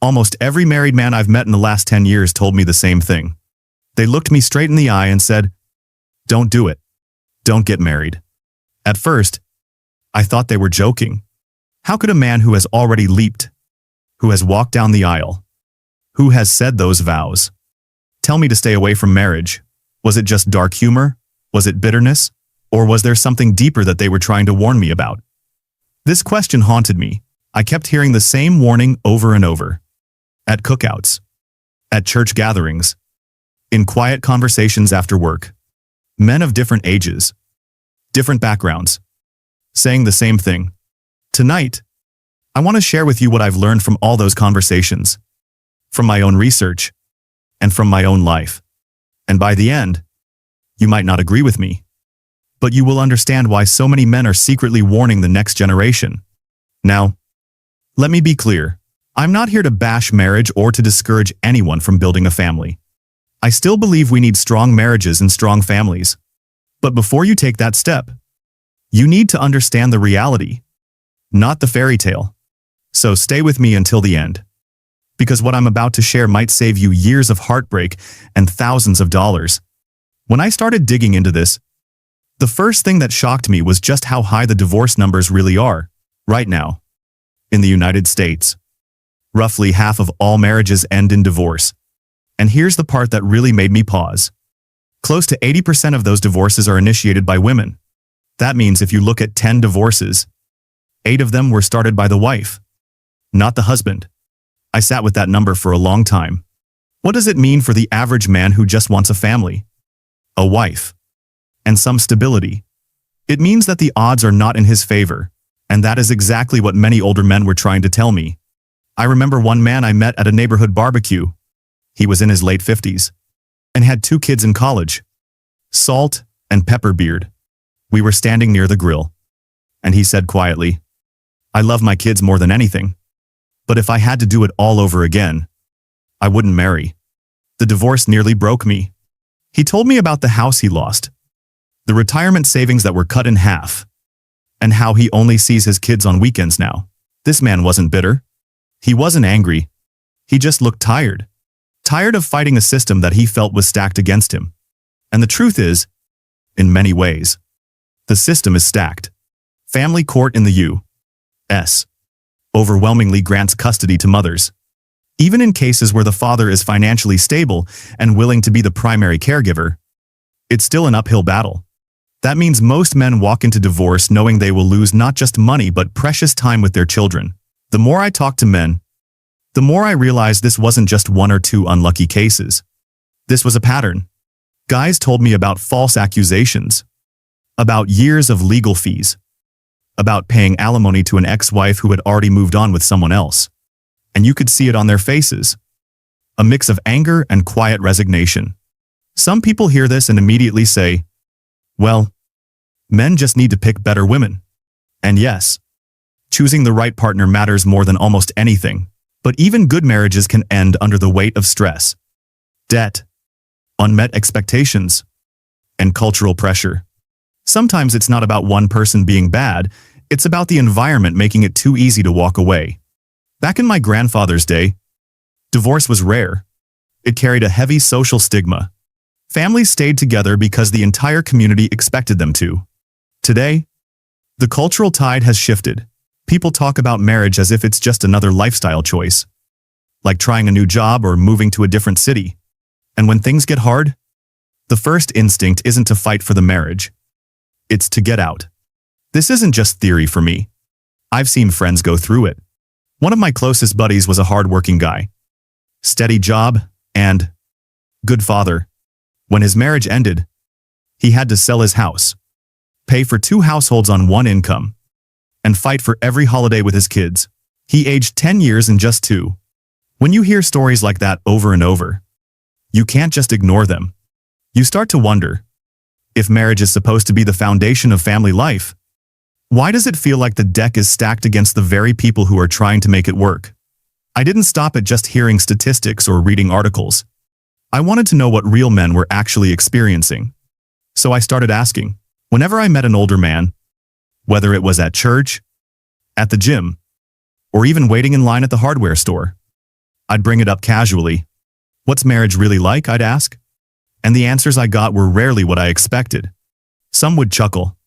Almost every married man I've met in the last 10 years told me the same thing. They looked me straight in the eye and said, "Don't do it. Don't get married." At first, I thought they were joking. How could a man who has already leaped, who has walked down the aisle, who has said those vows, tell me to stay away from marriage? Was it just dark humor? Was it bitterness? Or was there something deeper that they were trying to warn me about? This question haunted me. I kept hearing the same warning over and over. At cookouts, at church gatherings, in quiet conversations after work. Men of different ages, different backgrounds, saying the same thing. Tonight, I want to share with you what I've learned from all those conversations, from my own research, and from my own life. And by the end, you might not agree with me, but you will understand why so many men are secretly warning the next generation. Now, let me be clear. I'm not here to bash marriage or to discourage anyone from building a family. I still believe we need strong marriages and strong families. But before you take that step, you need to understand the reality, not the fairy tale. So stay with me until the end, because what I'm about to share might save you years of heartbreak and thousands of dollars. When I started digging into this, the first thing that shocked me was just how high the divorce numbers really are right now. In the United States, roughly half of all marriages end in divorce. And here's the part that really made me pause. Close to 80% of those divorces are initiated by women. That means if you look at 10 divorces, 8 of them were started by the wife, not the husband. I sat with that number for a long time. What does it mean for the average man who just wants a family, a wife, and some stability? It means that the odds are not in his favor, and that is exactly what many older men were trying to tell me. I remember one man I met at a neighborhood barbecue. He was in his late 50s and had 2 kids in college, Salt and Pepper Beard. We were standing near the grill, and he said quietly, "I love my kids more than anything, but if I had to do it all over again, I wouldn't marry." The divorce nearly broke me. He told me about the house he lost, the retirement savings that were cut in half, and how he only sees his kids on weekends now. This man wasn't bitter. He wasn't angry. He just looked tired. Tired of fighting a system that he felt was stacked against him. And the truth is, in many ways, the system is stacked. Family court in the U.S. overwhelmingly grants custody to mothers, even in cases where the father is financially stable and willing to be the primary caregiver. It's still an uphill battle. That means most men walk into divorce knowing they will lose not just money but precious time with their children. The more I talk to men, the more I realize this wasn't just 1 or 2 unlucky cases. This was a pattern. Guys told me about false accusations, about years of legal fees, about paying alimony to an ex-wife who had already moved on with someone else. And you could see it on their faces. A mix of anger and quiet resignation. Some people hear this and immediately say, "Well, men just need to pick better women." And yes, choosing the right partner matters more than almost anything. But even good marriages can end under the weight of stress, debt, unmet expectations, and cultural pressure. Sometimes it's not about one person being bad, it's about the environment making it too easy to walk away. Back in my grandfather's day, divorce was rare. It carried a heavy social stigma. Families stayed together because the entire community expected them to. Today, the cultural tide has shifted. People talk about marriage as if it's just another lifestyle choice, like trying a new job or moving to a different city. And when things get hard, the first instinct isn't to fight for the marriage. It's to get out. This isn't just theory for me. I've seen friends go through it. One of my closest buddies was a hard-working guy. Steady job and good father. When his marriage ended, he had to sell his house, pay for 2 households on 1 income, and fight for every holiday with his kids. He aged 10 years in just 2. When you hear stories like that over and over, you can't just ignore them. You start to wonder, if marriage is supposed to be the foundation of family life, why does it feel like the deck is stacked against the very people who are trying to make it work? I didn't stop at just hearing statistics or reading articles. I wanted to know what real men were actually experiencing. So I started asking. Whenever I met an older man, whether it was at church, at the gym, or even waiting in line at the hardware store, I'd bring it up casually. What's marriage really like, I'd ask? And the answers I got were rarely what I expected. Some would chuckle,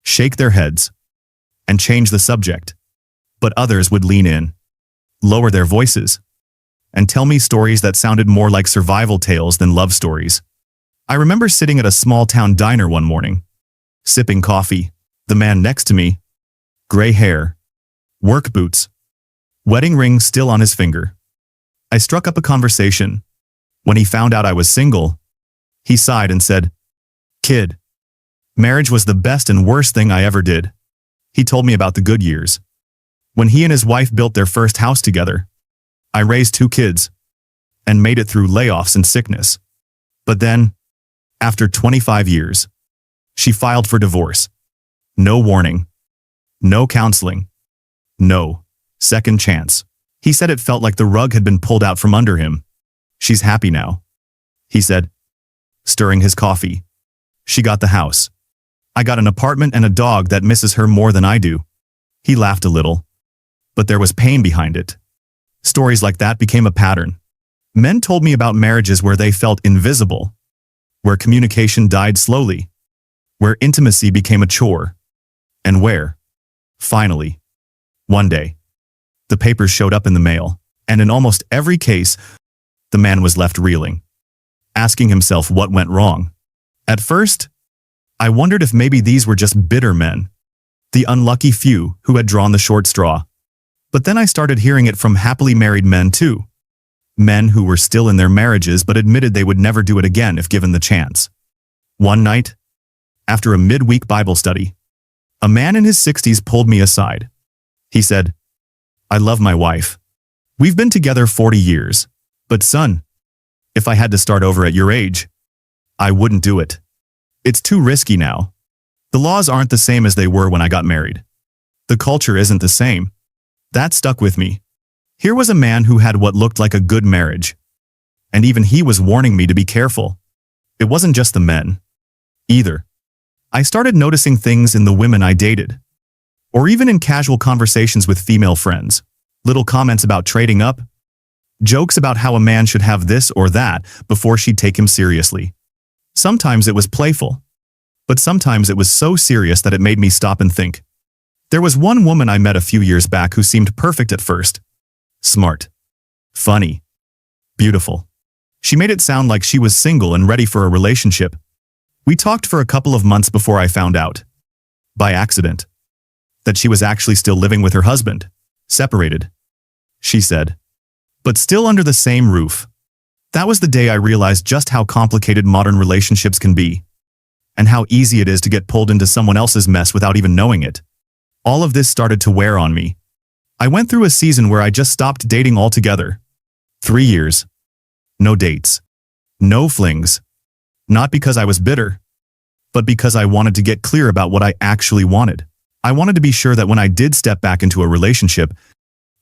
shake their heads, and change the subject. But others would lean in, lower their voices, and tell me stories that sounded more like survival tales than love stories. I remember sitting at a small-town diner one morning, sipping coffee. The man next to me, gray hair, work boots, wedding ring still on his finger. I struck up a conversation. When he found out I was single, he sighed and said, "Kid, marriage was the best and worst thing I ever did." He told me about the good years. When he and his wife built their first house together, I raised 2 kids and made it through layoffs and sickness. But then, after 25 years, she filed for divorce. No warning, no counseling, no second chance. He said it felt like the rug had been pulled out from under him. "She's happy now," he said, stirring his coffee. "She got the house. I got an apartment and a dog that misses her more than I do." He laughed a little, but there was pain behind it. Stories like that became a pattern. Men told me about marriages where they felt invisible, where communication died slowly, where intimacy became a chore, and where, finally, one day, the papers showed up in the mail, and in almost every case, the man was left reeling, asking himself what went wrong. At first, I wondered if maybe these were just bitter men, the unlucky few who had drawn the short straw. But then I started hearing it from happily married men too. Men who were still in their marriages but admitted they would never do it again if given the chance. One night, after a midweek Bible study, a man in his 60s pulled me aside. He said, "I love my wife. We've been together 40 years. But son, if I had to start over at your age, I wouldn't do it. It's too risky now. The laws aren't the same as they were when I got married. The culture isn't the same." That stuck with me. Here was a man who had what looked like a good marriage. And even he was warning me to be careful. It wasn't just the men, either. I started noticing things in the women I dated, or even in casual conversations with female friends. Little comments about trading up, jokes about how a man should have this or that before she'd take him seriously. Sometimes it was playful, but sometimes it was so serious that it made me stop and think. There was one woman I met a few years back who seemed perfect at first. Smart, funny, beautiful. She made it sound like she was single and ready for a relationship. We talked for a couple of months before I found out, by accident, that she was actually still living with her husband, separated, she said, but still under the same roof. That was the day I realized just how complicated modern relationships can be, and how easy it is to get pulled into someone else's mess without even knowing it. All of this started to wear on me. I went through a season where I just stopped dating altogether. 3 years. No dates. No flings. Not because I was bitter, but because I wanted to get clear about what I actually wanted. I wanted to be sure that when I did step back into a relationship,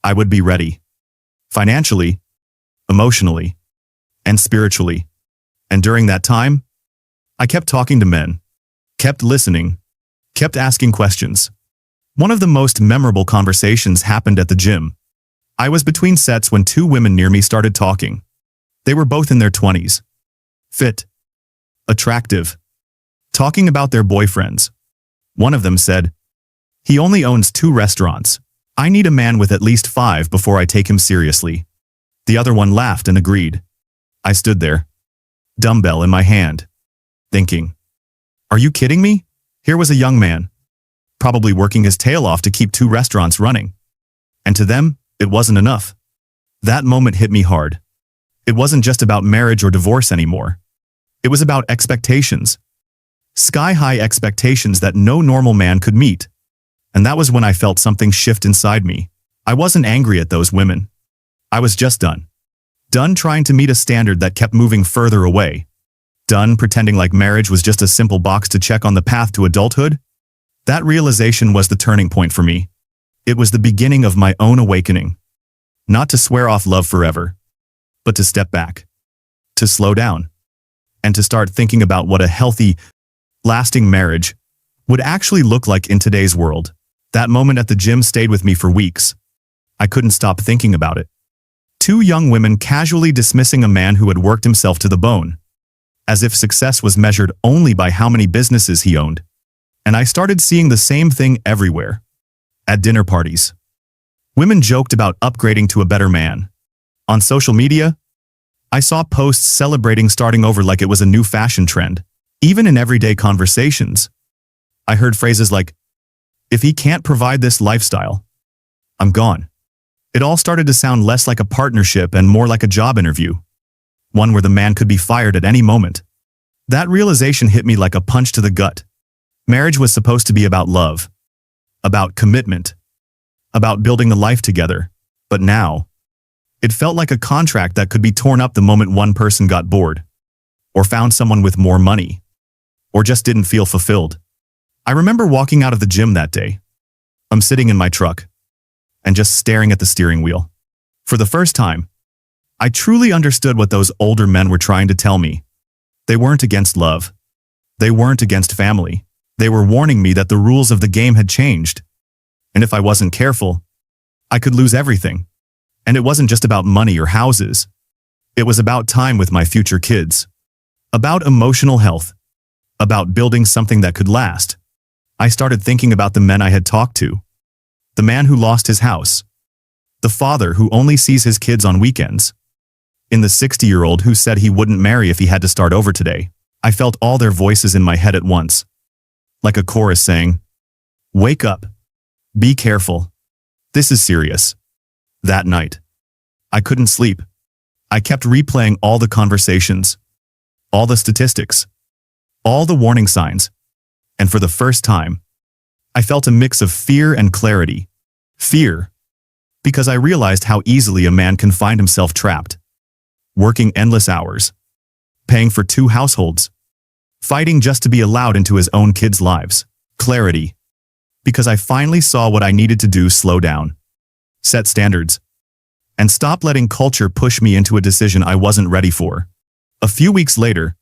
I would be ready. Financially, emotionally, and spiritually. And during that time, I kept talking to men, kept listening, kept asking questions. One of the most memorable conversations happened at the gym. I was between sets when 2 women near me started talking. They were both in their 20s. Fit. Attractive. Talking about their boyfriends. One of them said, "He only owns 2 restaurants. I need a man with at least 5 before I take him seriously." The other one laughed and agreed. I stood there, dumbbell in my hand, thinking, are you kidding me? Here was a young man, probably working his tail off to keep 2 restaurants running. And to them, it wasn't enough. That moment hit me hard. It wasn't just about marriage or divorce anymore. It was about expectations. Sky-high expectations that no normal man could meet. And that was when I felt something shift inside me. I wasn't angry at those women. I was just done. Done trying to meet a standard that kept moving further away. Done pretending like marriage was just a simple box to check on the path to adulthood. That realization was the turning point for me. It was the beginning of my own awakening. Not to swear off love forever, but to step back, to slow down, and to start thinking about what a healthy, lasting marriage would actually look like in today's world. That moment at the gym stayed with me for weeks. I couldn't stop thinking about it. Two young women casually dismissing a man who had worked himself to the bone, as if success was measured only by how many businesses he owned. And I started seeing the same thing everywhere. At dinner parties, women joked about upgrading to a better man. On social media, I saw posts celebrating starting over like it was a new fashion trend. Even in everyday conversations, I heard phrases like, "If he can't provide this lifestyle, I'm gone." It all started to sound less like a partnership and more like a job interview, one where the man could be fired at any moment. That realization hit me like a punch to the gut. Marriage was supposed to be about love, about commitment, about building a life together. But now, it felt like a contract that could be torn up the moment one person got bored, or found someone with more money, or just didn't feel fulfilled. I remember walking out of the gym that day. I'm sitting in my truck and just staring at the steering wheel. For the first time, I truly understood what those older men were trying to tell me. They weren't against love. They weren't against family. They were warning me that the rules of the game had changed. And if I wasn't careful, I could lose everything. And it wasn't just about money or houses. It was about time with my future kids. About emotional health. About building something that could last. I started thinking about the men I had talked to. The man who lost his house. The father who only sees his kids on weekends. And the 60-year-old who said he wouldn't marry if he had to start over today. I felt all their voices in my head at once. Like a chorus saying, "Wake up. Be careful. This is serious." That night, I couldn't sleep. I kept replaying all the conversations, all the statistics, all the warning signs. And for the first time, I felt a mix of fear and clarity. Fear, because I realized how easily a man can find himself trapped. Working endless hours, paying for 2 households, fighting just to be allowed into his own kids' lives. Clarity, because I finally saw what I needed to do: slow down, set standards, and stop letting culture push me into a decision I wasn't ready for. A few weeks later,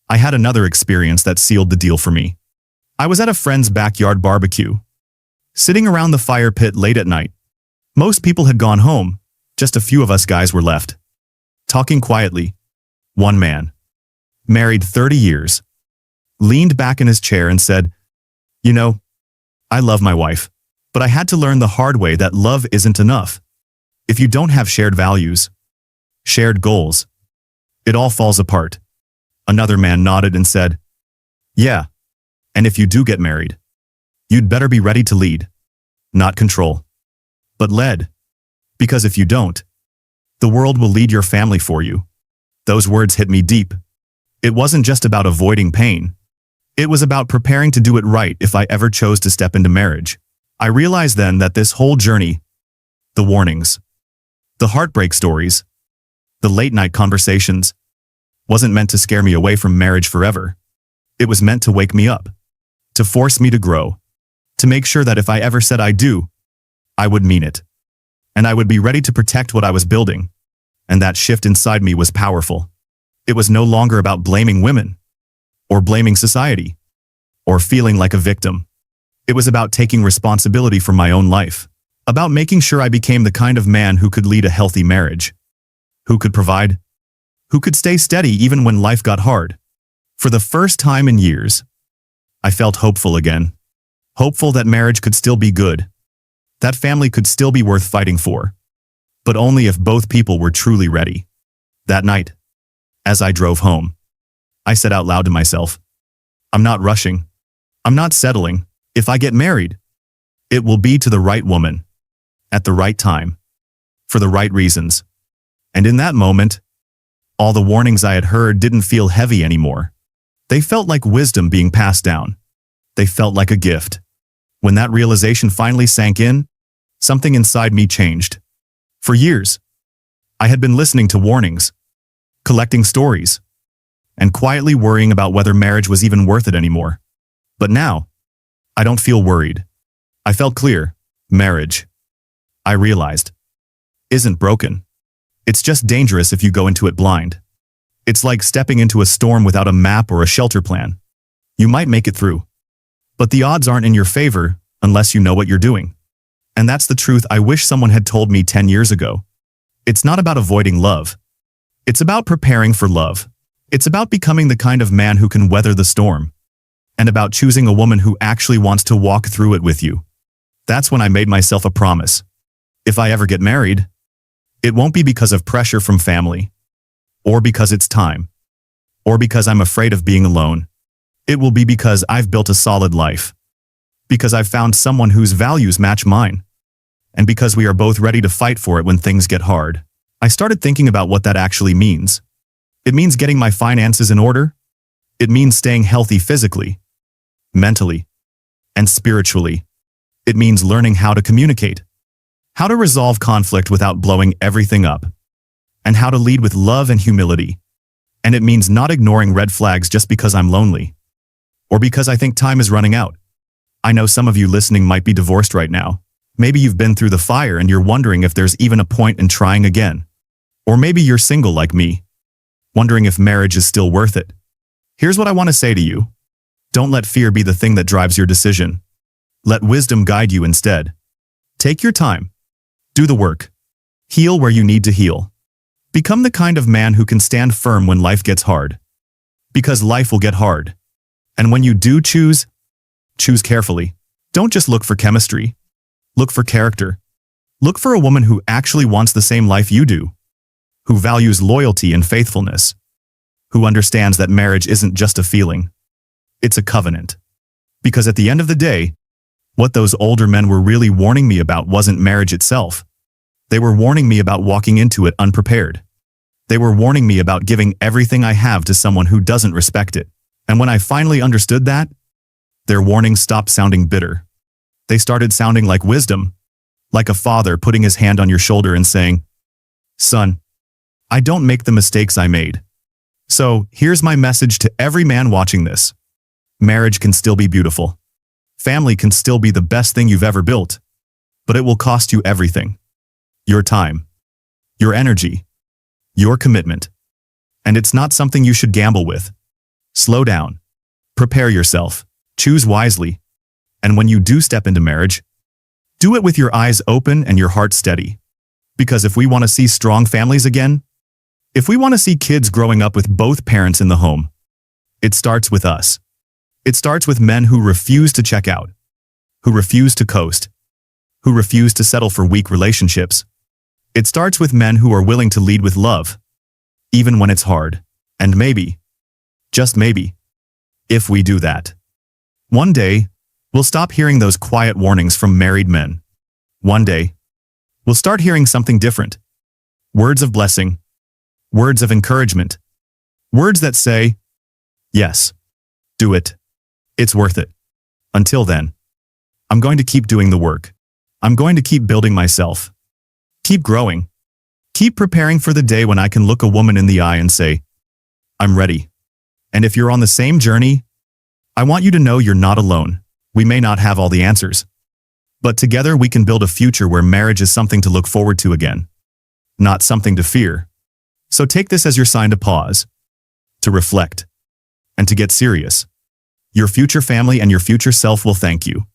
I had another experience that sealed the deal for me. I was at a friend's backyard barbecue, sitting around the fire pit late at night. Most people had gone home, just a few of us guys were left. Talking quietly, one man, married 30 years, leaned back in his chair and said, "You know, I love my wife, but I had to learn the hard way that love isn't enough. If you don't have shared values, shared goals, it all falls apart." Another man nodded and said, "Yeah, and if you do get married, you'd better be ready to lead, not control, but led, because if you don't, the world will lead your family for you." Those words hit me deep. It wasn't just about avoiding pain. It was about preparing to do it right if I ever chose to step into marriage. I realized then that this whole journey, the warnings, the heartbreak stories, the late-night conversations, wasn't meant to scare me away from marriage forever. It was meant to wake me up, to force me to grow, to make sure that if I ever said I do, I would mean it. And I would be ready to protect what I was building. And that shift inside me was powerful. It was no longer about blaming women, or blaming society, or feeling like a victim. It was about taking responsibility for my own life, about making sure I became the kind of man who could lead a healthy marriage, who could provide, who could stay steady even when life got hard. For the first time in years, I felt hopeful again. Hopeful that marriage could still be good, that family could still be worth fighting for, but only if both people were truly ready. That night, as I drove home, I said out loud to myself, "I'm not rushing. I'm not settling. If I get married, it will be to the right woman, at the right time, for the right reasons." And in that moment, all the warnings I had heard didn't feel heavy anymore. They felt like wisdom being passed down. They felt like a gift. When that realization finally sank in, something inside me changed. For years, I had been listening to warnings, collecting stories, and quietly worrying about whether marriage was even worth it anymore. But now, I don't feel worried. I felt clear. Marriage, I realized, isn't broken. It's just dangerous if you go into it blind. It's like stepping into a storm without a map or a shelter plan. You might make it through, but the odds aren't in your favor unless you know what you're doing. And that's the truth I wish someone had told me 10 years ago. It's not about avoiding love. It's about preparing for love. It's about becoming the kind of man who can weather the storm. And about choosing a woman who actually wants to walk through it with you. That's when I made myself a promise. If I ever get married, it won't be because of pressure from family, or because it's time, or because I'm afraid of being alone. It will be because I've built a solid life, because I've found someone whose values match mine, and because we are both ready to fight for it when things get hard. I started thinking about what that actually means. It means getting my finances in order. It means staying healthy physically, mentally, and spiritually. It means learning how to communicate, how to resolve conflict without blowing everything up, and how to lead with love and humility. And it means not ignoring red flags just because I'm lonely, or because I think time is running out. I know some of you listening might be divorced right now. Maybe you've been through the fire and you're wondering if there's even a point in trying again. Or maybe you're single like me, wondering if marriage is still worth it. Here's what I want to say to you. Don't let fear be the thing that drives your decision. Let wisdom guide you instead. Take your time. Do the work. Heal where you need to heal. Become the kind of man who can stand firm when life gets hard. Because life will get hard. And when you do choose carefully. Don't just look for chemistry. Look for character. Look for a woman who actually wants the same life you do, who values loyalty and faithfulness, who understands that marriage isn't just a feeling. It's a covenant. Because at the end of the day, what those older men were really warning me about wasn't marriage itself. They were warning me about walking into it unprepared. They were warning me about giving everything I have to someone who doesn't respect it. And when I finally understood that, their warnings stopped sounding bitter. They started sounding like wisdom, like a father putting his hand on your shoulder and saying, "Son, I don't make the mistakes I made." So, here's my message to every man watching this. Marriage can still be beautiful. Family can still be the best thing you've ever built. But it will cost you everything. Your time, your energy, your commitment. And it's not something you should gamble with. Slow down. Prepare yourself. Choose wisely. And when you do step into marriage, do it with your eyes open and your heart steady. Because if we want to see strong families again, if we want to see kids growing up with both parents in the home, it starts with us. It starts with men who refuse to check out, who refuse to coast, who refuse to settle for weak relationships. It starts with men who are willing to lead with love, even when it's hard. And maybe, just maybe, if we do that, one day, we'll stop hearing those quiet warnings from married men. One day, we'll start hearing something different. Words of blessing, words of encouragement, words that say, "Yes, do it. It's worth it." Until then, I'm going to keep doing the work. I'm going to keep building myself. Keep growing. Keep preparing for the day when I can look a woman in the eye and say, "I'm ready." And if you're on the same journey, I want you to know you're not alone. We may not have all the answers, but together we can build a future where marriage is something to look forward to again, not something to fear. So take this as your sign to pause, to reflect, and to get serious. Your future family and your future self will thank you.